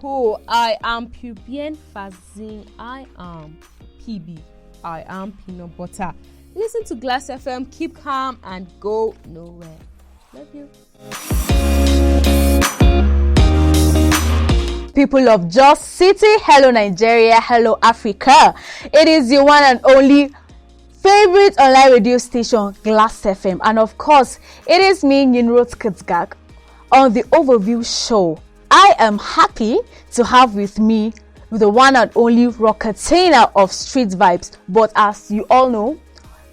people. I am Pubian Fazin. I am PB. I am Peanut Butter. Listen to Glass FM, keep calm and go nowhere. Love you. People of Jos City, hello Nigeria, hello Africa. It is your one and only favorite online radio station, Glass FM. And of course, it is me, Yinrot Kitzgag, on the Overview Show. I am happy to have with me the one and only Rocketina of Street Vibes. But as you all know,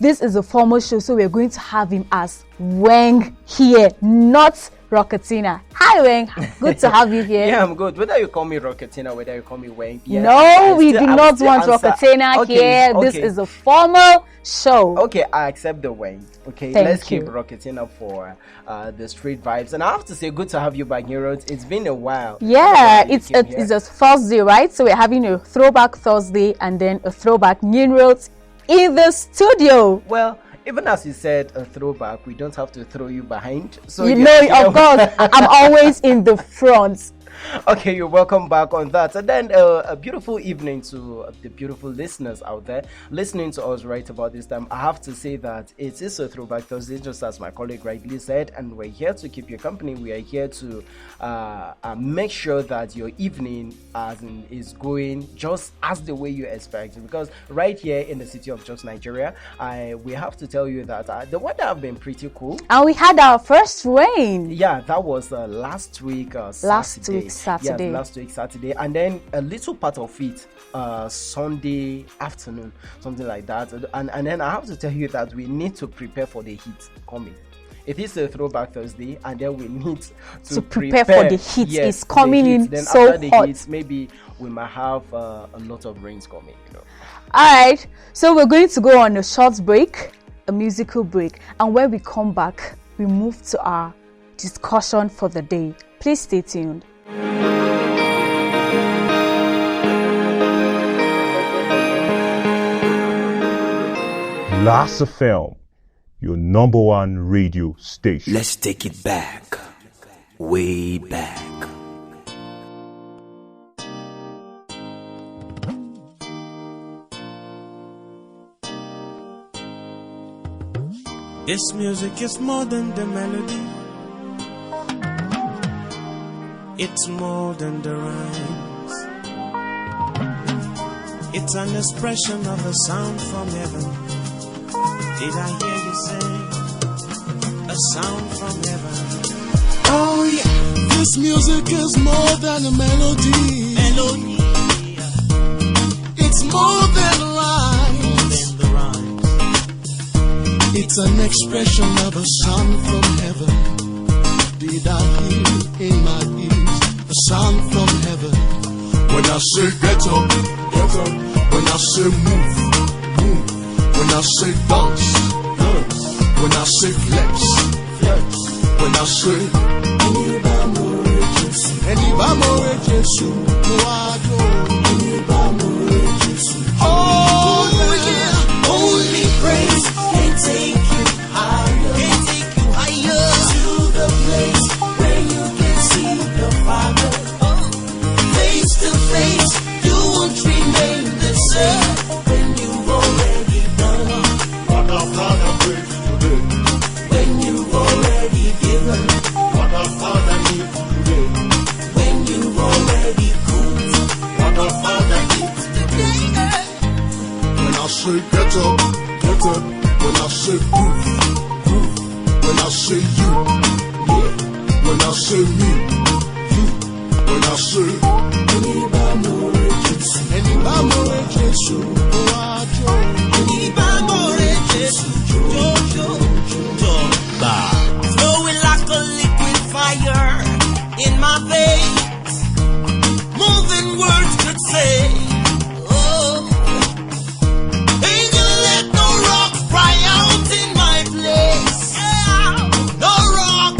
this is a formal show, so we're going to have him as Weng here, not Rocketina. Hi Weng, good to have you here. Yeah, I'm good. Whether you call me Rocketina, whether you call me Weng. Yeah, no, we do not want Rocketina here. Okay. This is a formal show. Okay, I accept the Weng. Okay, let's keep Rocketina for the Street Vibes. And I have to say, good to have you back here. It's been a while. Yeah, it's a Thursday, right? So we're having a throwback Thursday and then a throwback Ninroads in the studio. Well, even as you said, a throwback, we don't have to throw you behind. So you know, of course, I'm always in the front. Okay, you're welcome back on that. And then a beautiful evening to the beautiful listeners out there listening to us right about this time. I have to say that it is a throwback Thursday, just as my colleague rightly said, and we're here to keep you company. We are here to make sure that your evening is going just as the way you expect. Because right here in the city of Jos, Nigeria, we have to tell you that the weather have been pretty cool. And we had our first rain. Yeah, that was last week Saturday. Saturday. Yeah, last week Saturday, and then a little part of it Sunday afternoon, something like that. And then I have to tell you that we need to prepare for the heat coming. It is a throwback Thursday, and then we need to prepare for the heat. Yes, it's coming in then so after the hot. Heat, maybe we might have a lot of rains coming. All right, so we're going to go on a short break, a musical break, and when we come back, we move to our discussion for the day. Please stay tuned. Glass FM, your number one radio station. Let's take it back, way back. This music is more than the melody. It's more than the rhymes. It's an expression of a sound from heaven. Did I hear you say a sound from heaven? Oh yeah, this music is more than a melody. Melody. It's more than rhymes. It's an expression of a sound from heaven. Did I hear in my ears a sound from heaven? When I say get up, get up. When I say move, move. When I say dance, dance. When I say flex, flex. When I say Anibamore Jesu, oh yeah, only praise can take you higher, to the place where you can see the Father. Face to face, you won't remain the same when you've already done what our Father prays today. When you've already given what our Father needs today. When you've already cooked what our Father needs today. When I say get up, get up. When I say proof, proof. When I say you, yeah. When I say me, you. When I say Anibamore Jesu, Anibamore Jesu, Flowing like a liquid fire in my veins, more than words could say. Oh, ain't gonna let no rock cry out in my place. No rock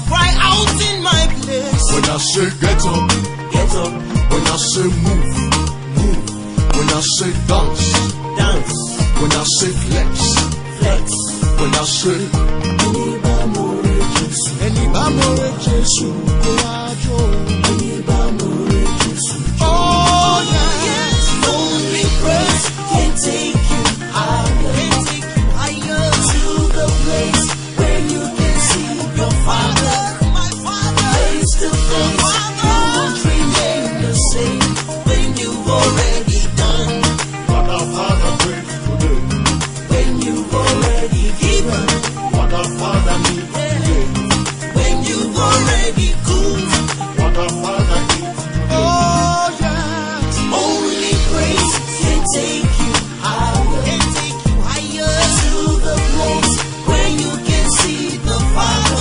cry out in my place. when I say get up, get up. When I say move, move. When I say dance, Dance, when I say flex, flex. when I say Anibamore Jesu, Anibamore Jesu, already done. What a Father brings today. When you've already given. What a Father needs today. When you've already cooled. What a Father needs today. Oh yes. Only grace can take you higher. Can take you higher to the place where you can see the Father.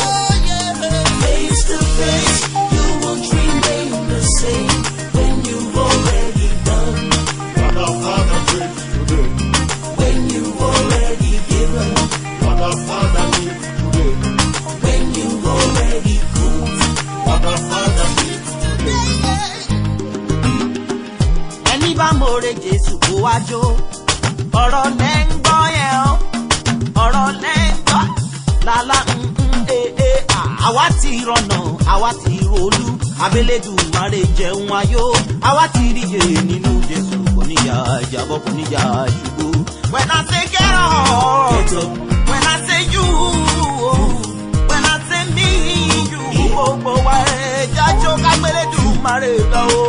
Face to face, you won't remain the same when you've already done. What a Father brings today. When you've already given. What a Father needs today. When you've already cooled. What a Father needs today. Ẹni bá mọ̀rẹ́ Jésù kó wá jó. Ọ̀rọ̀ lẹ́ ń gbọ́ yẹn o. Ọ̀rọ̀ lẹ́ ń gbọ́. Lálá àwa ti rọ̀nà, àwa ti rolú. Abẹ́lẹ́dùmarè jẹun ayọ̀. Àwa ti ríye nínú Jésù kò níyà ìjàbọ̀ kò níyà ṣubú. When I say get up. When I say you. When I say me, you. Gbogbo wa jájọ́ kágbẹ́lẹ́dùmarè lọ o.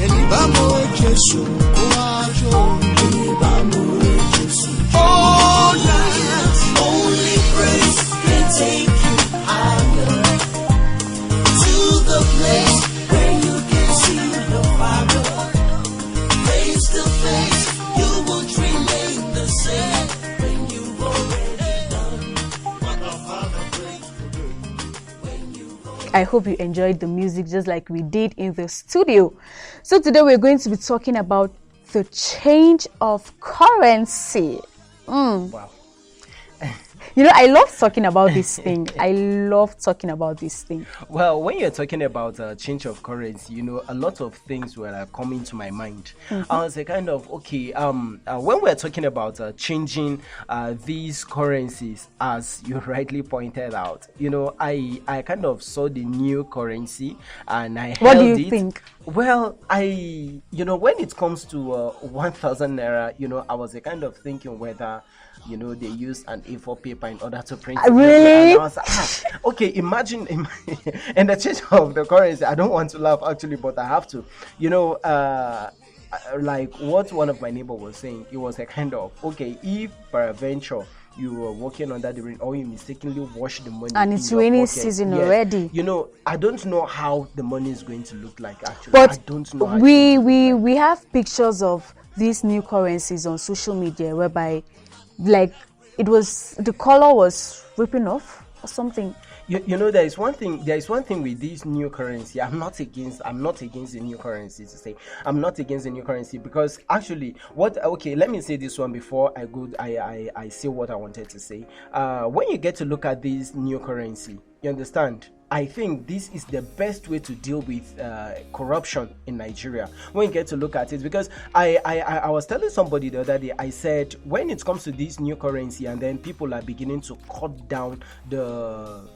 Ẹni bá mọ̀ Jésù kó wá jó. Ẹni bá mọ̀rẹ́ Jésù. Oh yes. Only grace can take you higher to the place where you can see the Father. Face to face, you won't remain the same when you've already done. What a Father brings today. I hope you enjoyed the music just like we did in the studio. So today we're going to be talking about the change of currency. Wow. You know, I love talking about this thing. I love talking about this thing. Well, when you're talking about change of currency, you know, a lot of things were coming to my mind. I was kind of, okay, when we're talking about changing these currencies, as you rightly pointed out, you know, I kind of saw the new currency and I What do held you it. think? Well, you know, when it comes to 1,000 naira, you know, I was kind of thinking whether, you know, they use an A4 paper in order to print it. Really? And I was like, okay, imagine in the change of the currency. I don't want to laugh actually, but I have to. You know, like what one of my neighbor was saying, it was a kind of, okay, if peradventure you were walking under the rain or you mistakenly wash the money And in it's your rainy pocket, season yes, already. you know, I don't know how the money is going to look like actually. But I don't know how we have pictures of these new currencies on social media whereby, like, it was, the color was ripping off or something. You know, there is one thing with this new currency. I'm not against the new currency, to say I'm not against the new currency, because actually let me say this one before I say what I wanted to say. When you get to look at this new currency, you understand, I think this is the best way to deal with corruption in Nigeria. When you get to look at it, because I was telling somebody the other day, I said, when it comes to this new currency and then people are beginning to cut down the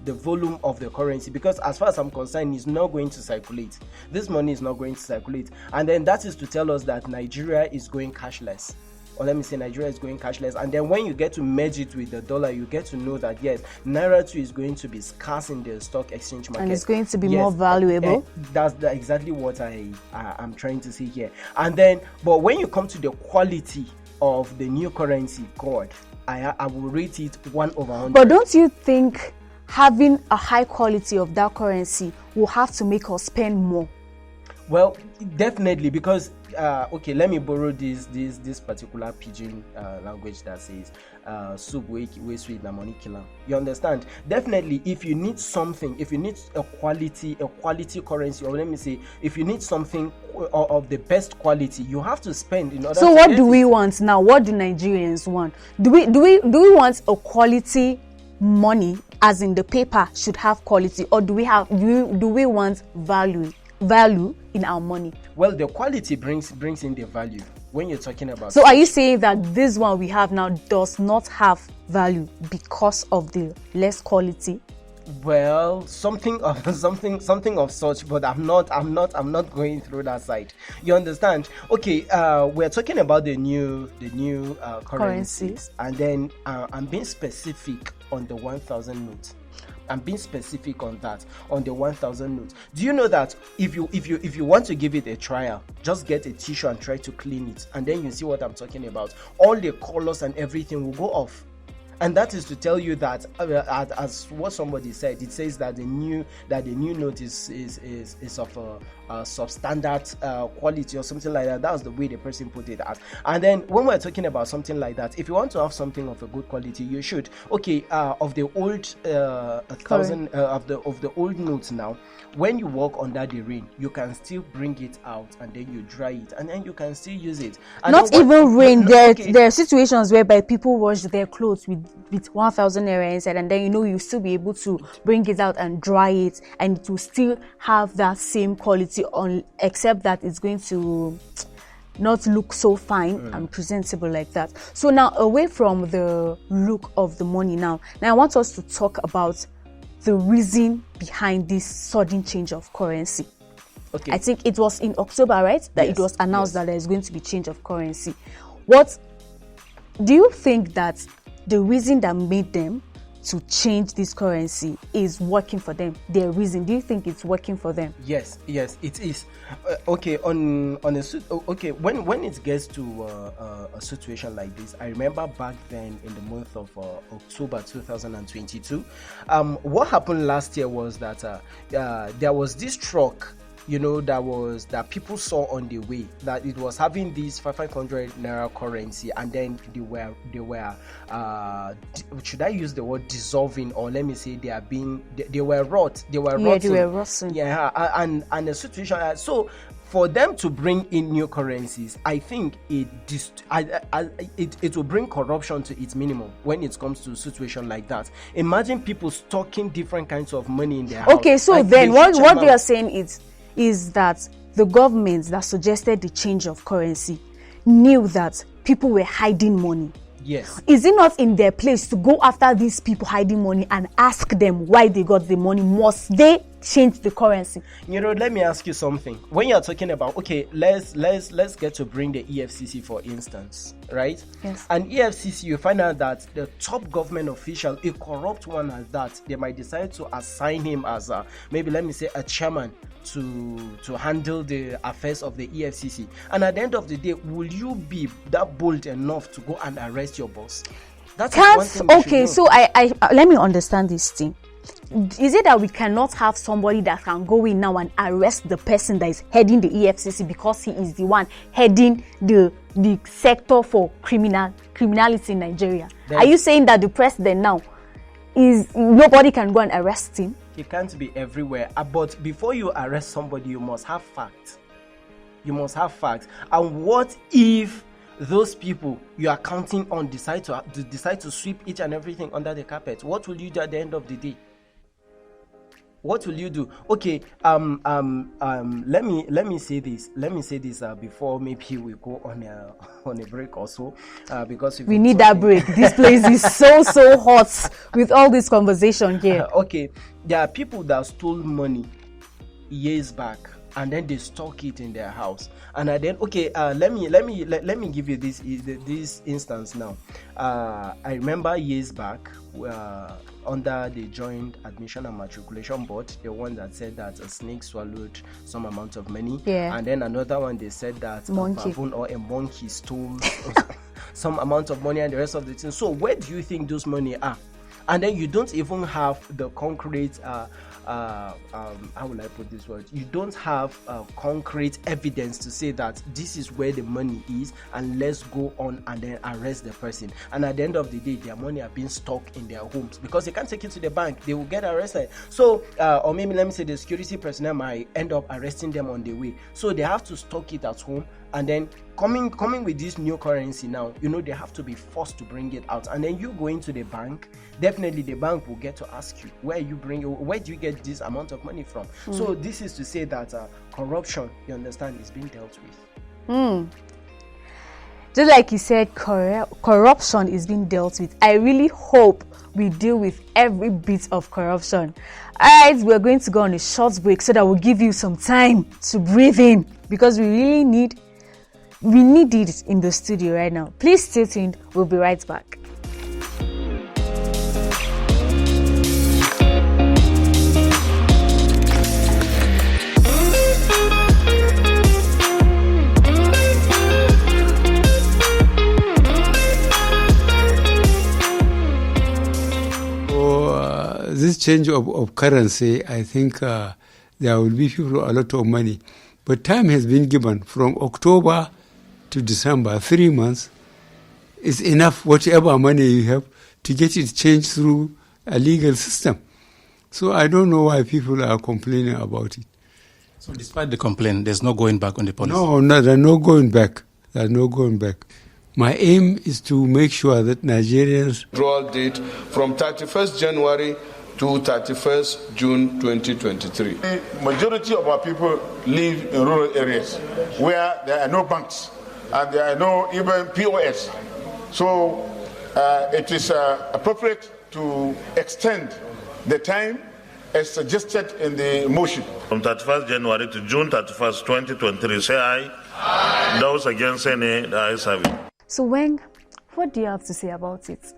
volume of the currency, because as far as I'm concerned, it's not going to circulate. This money is not going to circulate, and then that is to tell us that Nigeria is going cashless. Or let me say Nigeria is going cashless. And then when you get to merge it with the dollar, you get to know that yes, Naira too is going to be scarce in the stock exchange market. And it's going to be more valuable. That's exactly what I'm trying to say here. And then, but when you come to the quality of the new currency, God, I will rate it 1/100. But don't you think having a high quality of that currency will have to make us spend more? Well, definitely, because okay, let me borrow this particular pidgin language that says soup way sweet na money killer. You understand? Definitely, if you need something, if you need a quality currency, or let me say, if you need something of the best quality, you have to spend in order. So to what get do we it. want now? What do Nigerians want? Do we want a quality money, as in the paper should have quality, or do we want value in our money? Well, the quality brings in the value when you're talking about. So are you saying that this one we have now does not have value because of the less quality? Well, something of such, but I'm not going through that side. You understand? Okay, we're talking about the new currencies, and then I'm being specific on the 1,000 notes. I'm being specific on that, on the 1,000 notes. Do you know that if you want to give it a trial, just get a tissue and try to clean it, and then you see what I'm talking about. All the colors and everything will go off. And that is to tell you that, as what somebody said, it says that the new note is of a substandard quality or something like that. That was the way the person put it as. And then when we're talking about something like that, if you want to have something of a good quality, you should of the old 1,000 of the old notes now. When you walk under the rain, you can still bring it out and then you dry it and then you can still use it. And not even rain. There are situations whereby people wash their clothes with 1,000 naira inside, and then you still be able to bring it out and dry it, and it will still have that same quality, except that it's going to not look so fine and presentable like that. So now, away from the look of the money, now I want us to talk about the reason behind this sudden change of currency. Okay. I think it was in October, right? That it was announced that there is going to be change of currency. What do you think that the reason that made them to change this currency is working for them? Their reason, do you think it's working for them? Yes, it is. When it gets to a situation like this, I remember back then in the month of October 2022, what happened last year was that there was this truck, that people saw on the way, that it was having this 500 naira currency, and then they were should I use the word dissolving, or let me say they were rotting. And the situation, so for them to bring in new currencies, I think it will bring corruption to its minimum when it comes to a situation like that. Imagine people stocking different kinds of money in their house. Okay, so like then what they are saying is that the government that suggested the change of currency knew that people were hiding money. Yes. Is it not in their place to go after these people hiding money and ask them why they got the money? Must they change the currency? Let me ask you something. When you're talking about, let's get to bring the EFCC for instance, right? Yes. And EFCC, you find out that the top government official, a corrupt one as that, they might decide to assign him as a chairman to handle the affairs of the EFCC. And at the end of the day, will you be that bold enough to go and arrest your boss? So I let me understand this thing. Is it that we cannot have somebody that can go in now and arrest the person that is heading the EFCC because he is the one heading the sector for criminality in Nigeria? Are you saying that the president now nobody can go and arrest him? He can't be everywhere. But before you arrest somebody, you must have facts. And what if those people you are counting on decide to sweep each and everything under the carpet? What will you do at the end of the day? What will you do? Okay, let me say this. Before maybe we go on a break or so, because we need that break. This place is so hot with all this conversation here. Okay, there are people that stole money years back, and then they stock it in their house. And then let me give you this instance now. I remember years back, under the Joint Admission and Matriculation Board, the one that said that a snake swallowed some amount of money, and then another one they said that a baboon or a monkey stole some amount of money and the rest of the things. So where do you think those money are? And then you don't even have the concrete how will I put this word? You don't have concrete evidence to say that this is where the money is, and let's go on and then arrest the person. And at the end of the day, their money are being stuck in their homes because they can't take it to the bank. They will get arrested. So, or maybe let me say the security personnel might end up arresting them on the way. So they have to stock it at home. And then coming with this new currency now, they have to be forced to bring it out. And then you go into the bank, definitely the bank will get to ask you, where do you get this amount of money from? So this is to say that corruption, you understand, is being dealt with. Just like you said, corruption is being dealt with. I really hope we deal with every bit of corruption. Alright, we're going to go on a short break so that we'll give you some time to breathe in, because we really need it in the studio right now. Please stay tuned. We'll be right back. change of currency, I think there will be people a lot of money. But time has been given from October to December, 3 months is enough, whatever money you have, to get it changed through a legal system. So I don't know why people are complaining about it. So despite the complaint, there's no going back on the policy? No, there's no going back. There's no going back. My aim is to make sure that Nigerians... Withdrawal date from 31st January to 31st June 2023. The majority of our people live in rural areas where there are no banks and there are no even POS. So it is appropriate to extend the time as suggested in the motion. From 31st January to June 31st, 2023. Say aye. Aye. Those against say nay, the ayes have it. So Weng, what do you have to say about it?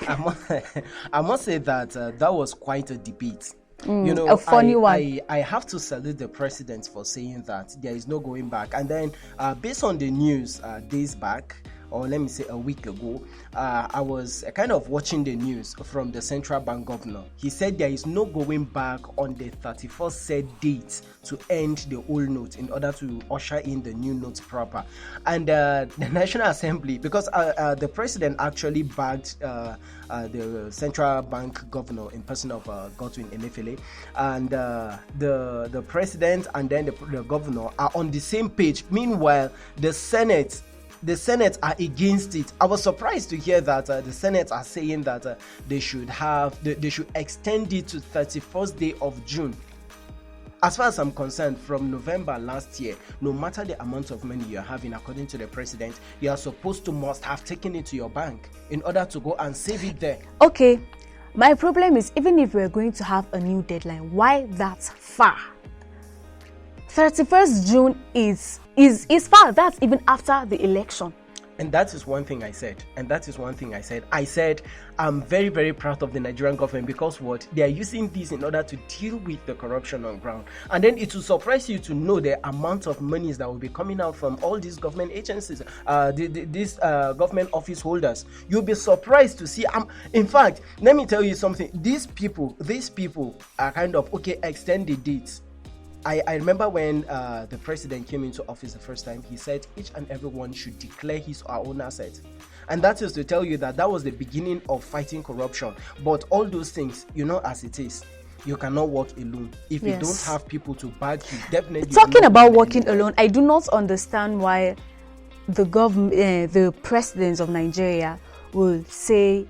I must say that that was quite a debate. You know, a funny one. I have to salute the president for saying that there is no going back. And then based on the news days back, or let me say a week ago, I was kind of watching the news from the central bank governor. He said there is no going back on the 31st said date to end the old note in order to usher in the new notes proper. And the National Assembly, because the president actually backed the central bank governor in person of Godwin Emefiele, and the president and then the governor are on the same page. Meanwhile, the Senate are against it. I was surprised to hear that the Senate are saying that they should extend it to 31st day of June. As far as I'm concerned, from November last year, no matter the amount of money you're having, according to the president, you are supposed to must have taken it to your bank in order to go and save it there. Okay, my problem is, even if we're going to have a new deadline, why that far? 31st June is far. That's even after the election. And that is one thing I said. I said, I'm very, very proud of the Nigerian government because what? They are using this in order to deal with the corruption on ground. And then it will surprise you to know the amount of monies that will be coming out from all these government agencies, these government office holders. You'll be surprised to see. In fact, let me tell you something. These people are kind of, okay, extend the dates. I remember when the president came into office the first time, he said each and everyone should declare his or her own asset. And that is to tell you that was the beginning of fighting corruption. But all those things, you know, as it is, you cannot work alone. If you don't have people to back you, definitely. Talking about working alone, I do not understand why the government, the presidents of Nigeria will say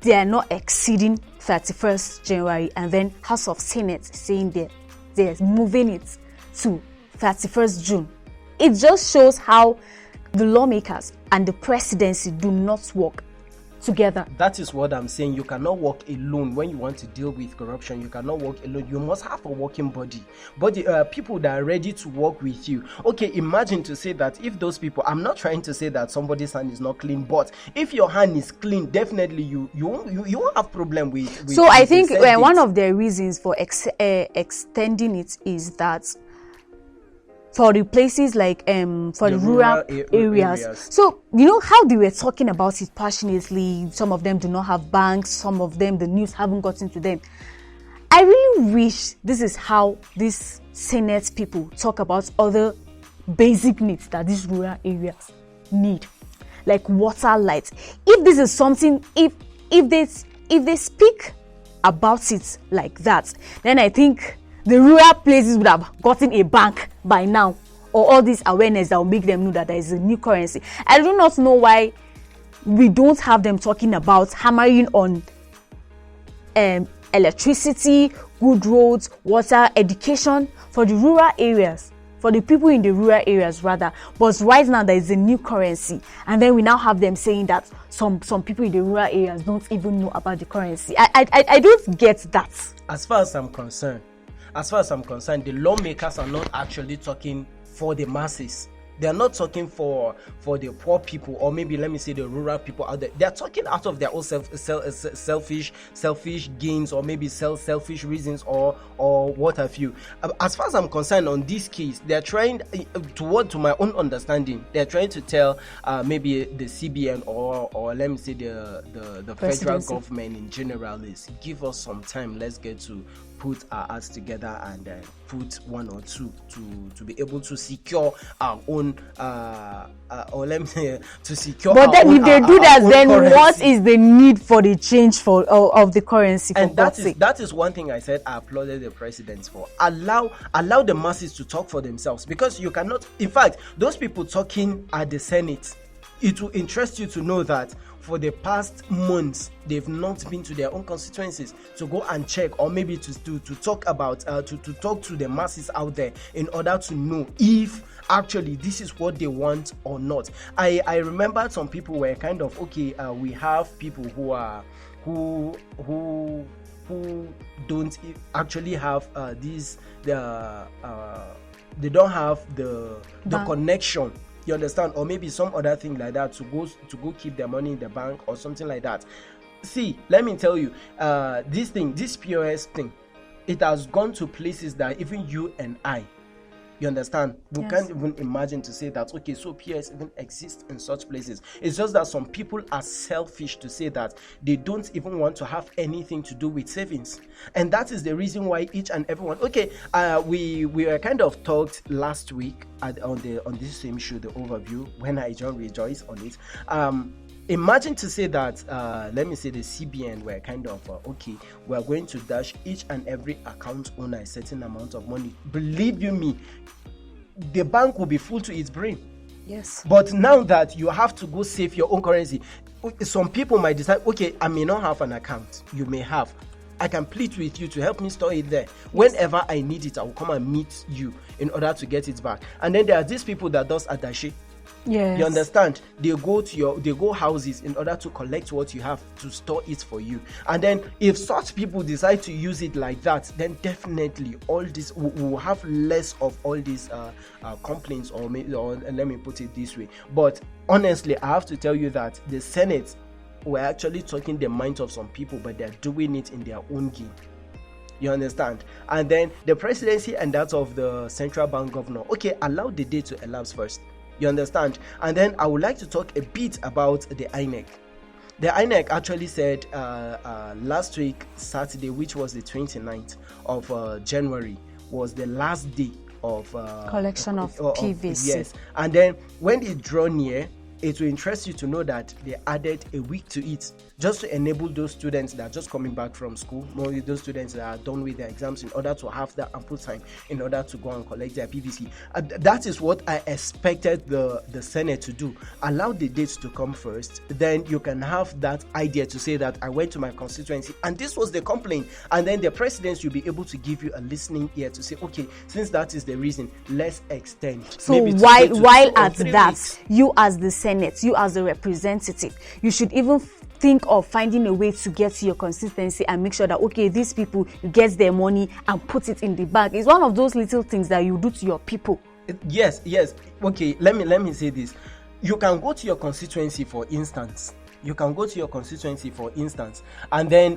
they are not exceeding 31st January, and then House of Senate saying they're moving it to 31st June. It just shows how the lawmakers and the presidency do not work together. That is what I'm saying. You cannot work alone when you want to deal with corruption. You cannot work alone. You must have a working body. But the people that are ready to work with you. Okay, imagine to say that if those people, I'm not trying to say that somebody's hand is not clean, but if your hand is clean, definitely you won't have problem with so I think one of the reasons for extending it is that for the places like for the rural areas. So you know how they were talking about it passionately. Some of them do not have banks, some of them the news haven't gotten to them. I really wish this is how these Senate people talk about other basic needs that these rural areas need, like water, light. If this is something, if they speak about it like that, then I think the rural places would have gotten a bank by now, or all this awareness that will make them know that there is a new currency. I do not know why we don't have them talking about hammering on electricity, good roads, water, education for the rural areas, for the people in the rural areas rather. But right now there is a new currency, and then we now have them saying that some people in the rural areas don't even know about the currency. I don't get that. As far as I'm concerned, the lawmakers are not actually talking for the masses. They are not talking for the poor people, or maybe let me say the rural people out there. They are talking out of their own selfish gains, or maybe selfish reasons, or what have you. As far as I'm concerned on this case, they are trying to my own understanding, they are trying to tell maybe the CBN or let me say the federal government in general is give us some time. Let's get to put our hearts together and put one or two to be able to secure our own or let me say to secure. But then if they do that, then currency. What is the need for the change of the currency? And that is one thing I said I applauded the president for. Allow the masses to talk for themselves, because you cannot. In fact, those people talking at the Senate, it will interest you to know that for the past months they've not been to their own constituencies to go and check, or maybe to talk about to talk to the masses out there in order to know if actually this is what they want or not. I remember some people were kind of okay, we have people who don't actually have they don't have the connection. You understand? Or maybe some other thing like that to go keep their money in the bank or something like that. See, let me tell you, this POS thing, it has gone to places that even you and I, you understand, we can't even imagine to say that, okay, so POS even exists in such places. It's just that some people are selfish to say that they don't even want to have anything to do with savings. And that is the reason why each and everyone, okay, we were kind of talked last week on this same show, the overview, when I joined Rejoice on it. Imagine to say that, let me say the CBN were kind of, okay, we're going to dash each and every account owner a certain amount of money. Believe you me, the bank will be full to its brim. Yes. But now that you have to go save your own currency, some people might decide, okay, I may not have an account. You may have. I can plead with you to help me store it there. Whenever I need it, I will come and meet you in order to get it back. And then there are these people that does attaché. Yes. You understand? They go houses in order to collect what you have to store it for you. And then if such people decide to use it like that, then definitely all this will have less of all these complaints, or let me put it this way. But honestly, I have to tell you that the Senate were actually talking the minds of some people, but they're doing it in their own game. You understand? And then the presidency and that of the central bank governor, okay, allow the day to elapse first. You understand? And then I would like to talk a bit about the INEC. The INEC actually said last week, Saturday, which was the 29th of January, was the last day of collection of PVC. Yes. And then when it draw near, it will interest you to know that they added a week to it, just to enable those students that are just coming back from school, mostly those students that are done with their exams, in order to have that ample time in order to go and collect their PVC. That is what I expected the Senate to do. Allow the dates to come first, then you can have that idea to say that I went to my constituency and this was the complaint, and then the president will be able to give you a listening ear to say, okay, since that is the reason, let's extend. So while at that, you as the Senate, you as the representative, you should even think of finding a way to get to your constituency and make sure that, okay, these people get their money and put it in the bank. It's one of those little things that you do to your people. Yes. Okay, let me say this. You can go to your constituency, for instance. And then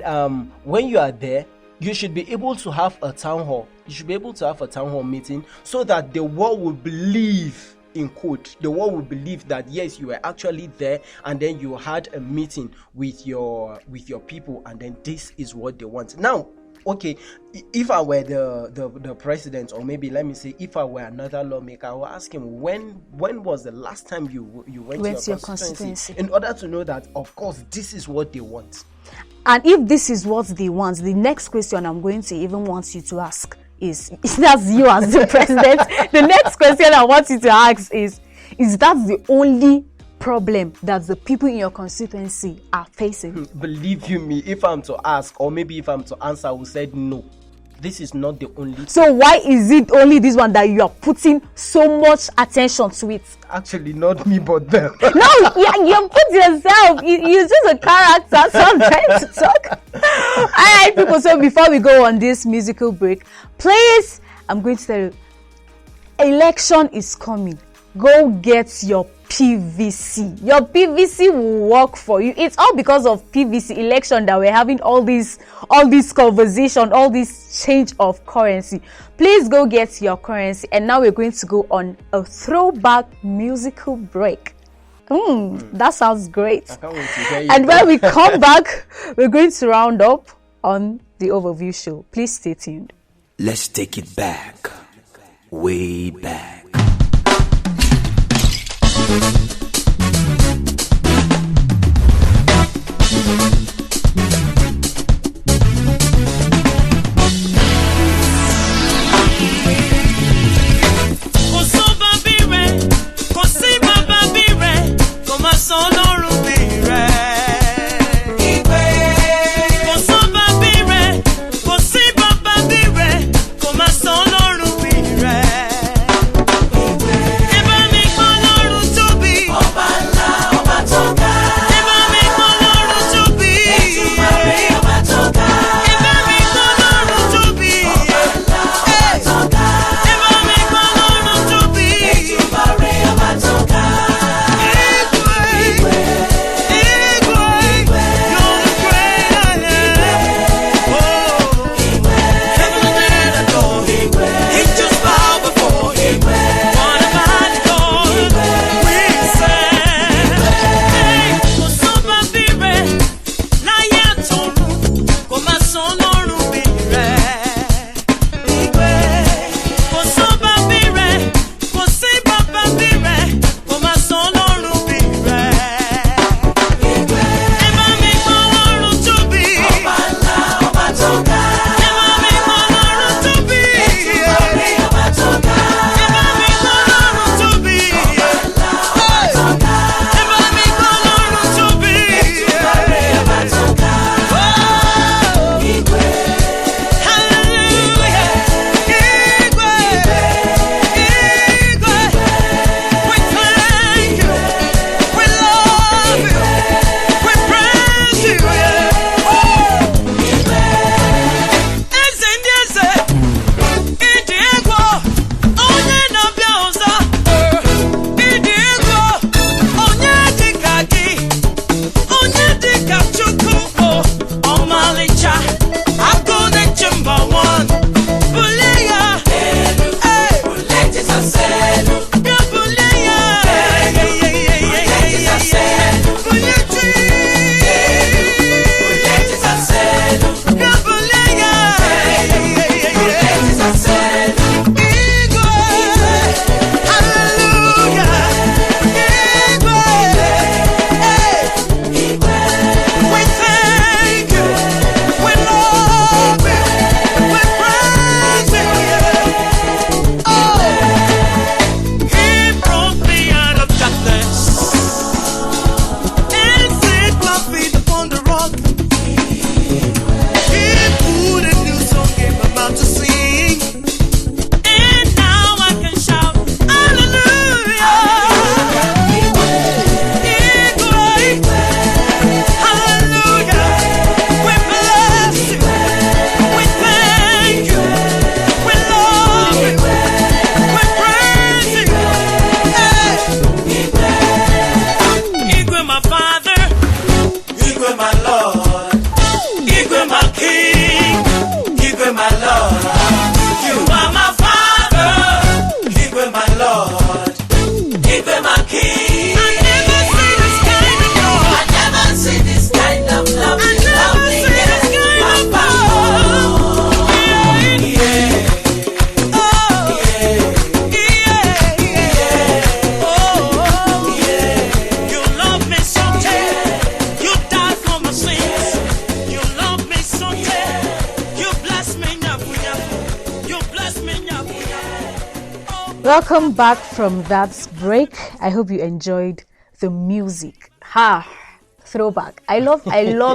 when you are there, you should be able to have a town hall. You should be able to have a town hall meeting so that the world will believe, in quote, the world will believe that yes, you were actually there, and then you had a meeting with your people, and then this is what they want. Now, okay, if I were the president, or maybe let me say, if I were another lawmaker, I will ask him when was the last time you went to your constituency, in order to know that, of course, this is what they want. And if this is what they want, the next question I'm going to even want you to ask is that's you as the president. The next question I want you to ask is that the only problem that the people in your constituency are facing? Believe you me, if I'm to ask, or maybe if I'm to answer, I will say no. This is not the only. So why is it only this one that you are putting so much attention to it? Actually, not me, but them. No, you put yourself. You're just a character, so I'm trying to talk. All right, people. So before we go on this musical break, please, I'm going to tell you, election is coming. go get your PVC. Your PVC will work for you. It's all because of PVC election that we're having all this conversation, all this change of currency. Please go get your currency. And now we're going to go on a throwback musical break. That sounds great. I can't wait to hear you. And when we come back, we're going to round up on the Overview Show. Please stay tuned. Let's take it back, way back. Welcome back from that break. I hope you enjoyed the music. Throwback. I love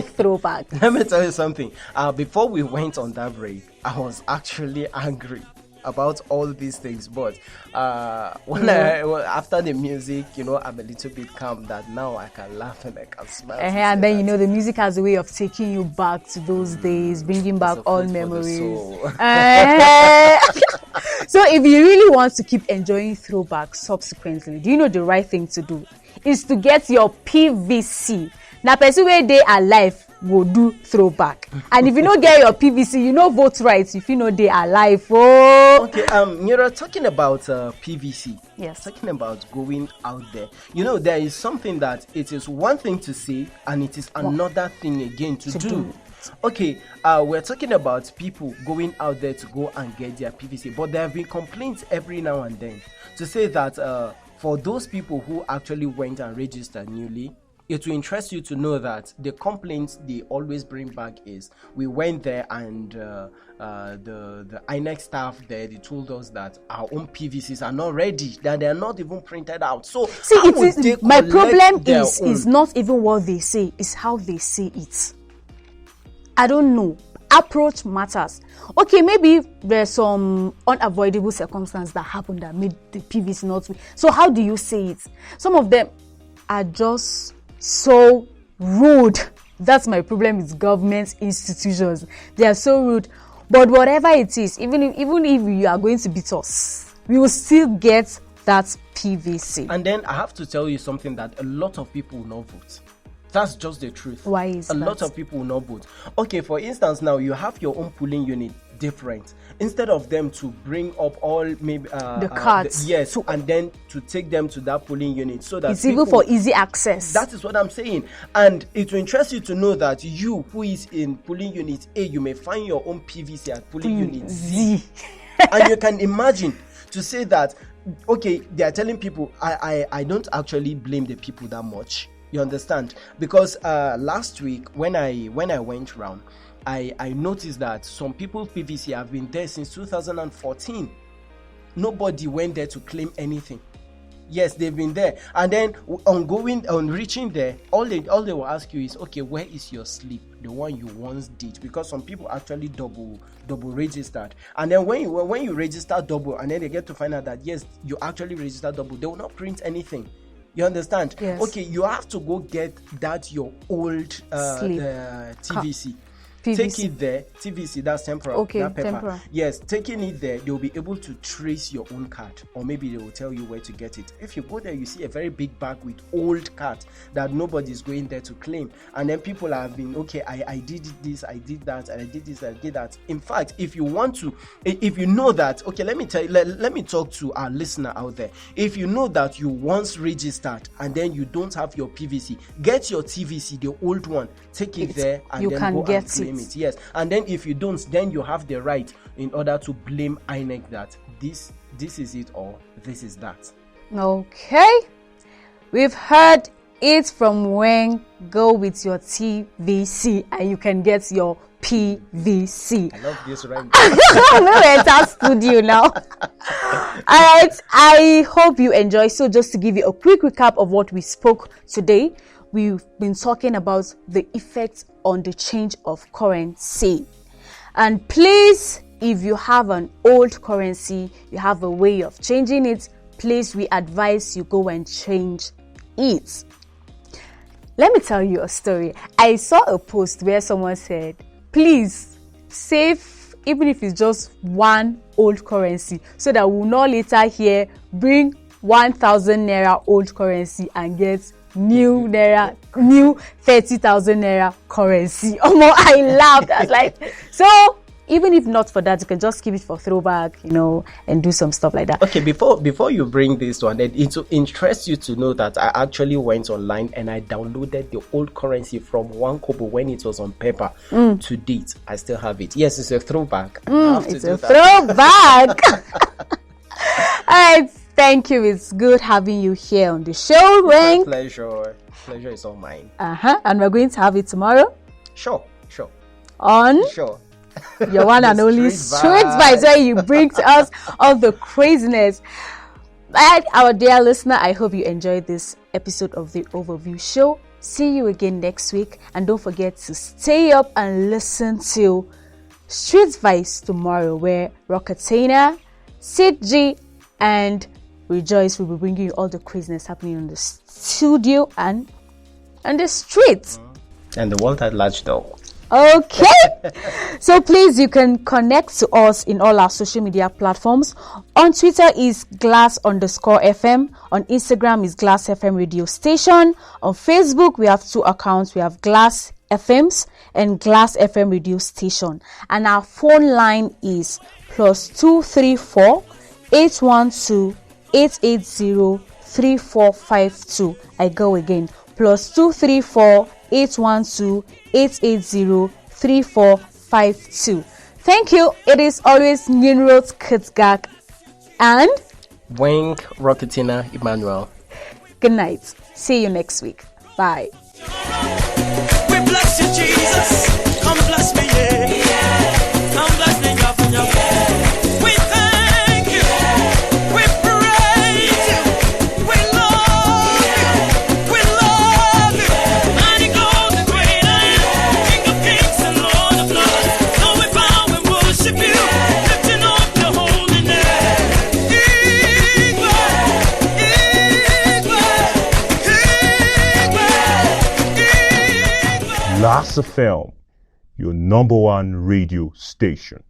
throwback. Let me tell you something. Before we went on that break, I was actually angry about all these things, but after the music, I'm a little bit calm that now I can laugh and I can smile. And then the music has a way of taking you back to those days, bringing back all memories. So if you really want to keep enjoying throwback subsequently, do you know the right thing to do is to get your PVC. Now, person where they are alive will do throwback, and if you don't get your PVC, you know vote right. If you know they are alive, oh. Okay, you're talking about PVC. Yes. Talking about going out there. You know, there is something that it is one thing to say, and it is another thing again to do. Okay, we're talking about people going out there to go and get their PVC, but there have been complaints every now and then to say that for those people who actually went and registered newly, it will interest you to know that the complaints they always bring back is we went there and the INEC staff there, they told us that our own PVCs are not ready, that they are not even printed out. So see, my problem is not even what they say, it's how they say it. I don't know. Approach matters. Okay, maybe there's some unavoidable circumstance that happened that made the PVC not. So how do you say it? Some of them are just so rude. That's my problem with government institutions. They are so rude. But whatever it is, even if you are going to beat us, we will still get that PVC. And then I have to tell you something that a lot of people will not vote. That's just the truth. Why is that? A lot of people will not vote. Okay, for instance, now you have your own polling unit different. Instead of them to bring up all maybe the cards, yes, and then to take them to that polling unit so that it's even for easy access. That is what I'm saying, and it will interest you to know that you who is in polling unit A, you may find your own PVC at polling unit Z, and you can imagine to say that okay, they are telling people. I don't actually blame the people that much. You understand? Because last week when I went round, I noticed that some people's PVC have been there since 2014. Nobody went there to claim anything. Yes, they've been there, and then on reaching there, all they will ask you is, okay, where is your slip, the one you once did? Because some people actually double registered, and then when you register double, and then they get to find out that yes, you actually registered double, they will not print anything. You understand? Yes. Okay, you have to go get that your old TVC. PVC. Take it there. TVC, that's temporal. Okay, that paper. temporal. Yes, taking it there, they'll be able to trace your own card, or maybe they will tell you where to get it. If you go there, you see a very big bag with old cards that nobody's going there to claim, and then people have been, okay, I did this, I did that, and I did this, I did that. In fact, if you want to, if you know that, okay, let me tell you, let me talk to our listener out there. If you know that you once registered and then you don't have your PVC, get your TVC, the old one, take it there, and you then can go get and claim it. Yes, and then if you don't, then you have the right in order to blame INEC that this is it or this is that. Okay, we've heard it from when. Go with your TVC and you can get your PVC. I love this right. We're at our studio now. Alright, I hope you enjoy. So just to give you a quick recap of what we spoke today, we've been talking about the effects on the change of currency. And please, if you have an old currency, you have a way of changing it, please, we advise you go and change it. Let me tell you a story. I saw a post where someone said, please save, even if it's just one old currency, so that we'll not later here bring 1,000 naira old currency and get new 30,000 naira currency. Oh, I laughed. I was like, so even if not for that, you can just keep it for throwback, and do some stuff like that. Okay, before you bring this one, it will interest you to know that I actually went online and I downloaded the old currency from 1 kobo when it was on paper. To date, I still have it. Yes, it's a throwback. It's a throwback. All right, thank you. It's good having you here on the show, Wayne. Pleasure is all mine. And we're going to have it tomorrow. Sure. On your one and only Street Vibes, where you bring to us all the craziness. And our dear listener, I hope you enjoyed this episode of the Overview Show. See you again next week, and don't forget to stay up and listen to Street Vibes tomorrow, where Rocketana, Sid G, and Rejoice will be bringing you all the craziness happening in the studio and the streets. And the world at large, though. Okay. So please, you can connect to us in all our social media platforms. On Twitter is glass_FM. On Instagram is Glass FM Radio Station. On Facebook, we have 2 accounts. We have Glass FMs and Glass FM Radio Station. And our phone line is +234 812 880 3452. I go again. +234 812 880 3452. Thank you. It is always Ninrod Kutzgak and Wink Rocketina Emmanuel. Good night. See you next week. Bye. We bless you, Jesus. Come bless me, yeah. Come bless me, yeah. We thank you. We praise you. We love you. We love you. Mighty God, the great I am. King of kings and Lord of lords. So we bow and worship you. Lifting up your holy name. Glass FM, your #1 radio station.